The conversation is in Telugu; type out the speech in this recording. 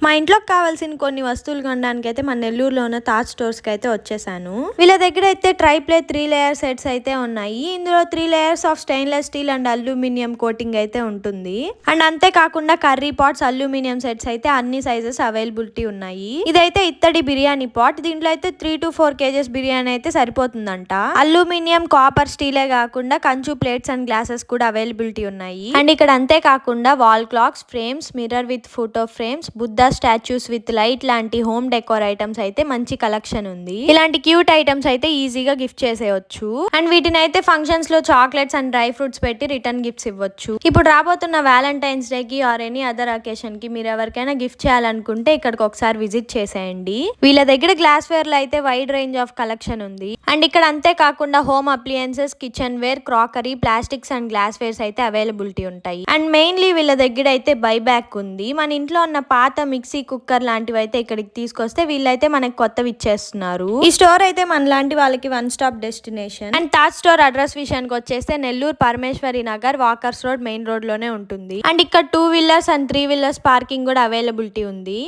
మా ఇంట్లోకి కావాల్సిన కొన్ని వస్తువులు కొనడానికి అయితే మన నెల్లూరులో ఉన్న తాజ్ స్టోర్స్కి అయితే వచ్చేసాను. వీళ్ళ దగ్గర అయితే ట్రైప్లే 3 లేయర్ సెట్స్ అయితే ఉన్నాయి. ఇందులో 3 layers of stainless steel and aluminium coating అయితే ఉంటుంది. అండ్ అంతేకాకుండా కర్రీ పాట్స్, అల్యూమినియం సెట్స్ అయితే అన్ని సైజెస్ అవైలబిలిటీ ఉన్నాయి. ఇదైతే ఇత్తడి బిర్యానీ పాట్. దీంట్లో అయితే 3 to 4 kgs బిర్యానీ అయితే సరిపోతుందంట. అల్యూమినియం, కాపర్, స్టీలే కాకుండా కంచు ప్లేట్స్ అండ్ గ్లాసెస్ కూడా అవైలబిలిటీ ఉన్నాయి. అండ్ ఇక్కడ అంతేకాకుండా wall clocks, frames, mirror with photo frames, Buddha statues with light లాంటి హోమ్ డెకోర్ ఐటమ్స్ అయితే మంచి కలెక్షన్ ఉంది. ఇలాంటి క్యూట్ ఐటమ్స్ అయితే ఈజీగా గిఫ్ట్ చేసేయచ్చు. అండ్ వీటిని అయితే ఫంక్షన్స్ లో చాక్లెట్స్ అండ్ డ్రై ఫ్రూట్స్ పెట్టి రిటర్న్ గిఫ్ట్స్ ఇవ్వచ్చు. ఇప్పుడు రాబోతున్న వ్యాలంటైన్స్ డే కి ఆర్ ఎనీ అదర్ అకేషన్ కి మీరు ఎవరికైనా గిఫ్ట్ చేయాలనుకుంటే ఇక్కడికి ఒకసారి విజిట్ చేసేయండి. వీళ్ళ దగ్గర గ్లాస్ వేర్ లో అయితే వైడ్ రేంజ్ ఆఫ్ కలెక్షన్ ఉంది. అండ్ ఇక్కడ అంతేకాకుండా home appliances, kitchenware, crockery, plastics and glasswares అయితే అవైలబిలిటీ ఉంటాయి. అండ్ మెయిన్లీ వీళ్ళ దగ్గర అయితే బై బ్యాక్ ఉంది. మన ఇంట్లో ఉన్న పాత మిక్సీ, కుక్కర్ లాంటివి అయితే ఇక్కడికి తీసుకొస్తే వీళ్ళైతే మనకి కొత్తవి ఇచ్చేస్తున్నారు. ఈ స్టోర్ అయితే మన లాంటి వాళ్ళకి one stop destination. And Taj store address విషయానికి వచ్చేస్తే Nellore Parameswari Nagar, walkers road, main road లోనే ఉంటుంది. అండ్ ఇక్కడ 2 వీలర్స్ అండ్ 3 వీలర్స్ పార్కింగ్ కూడా అవైలబిలిటీ ఉంది.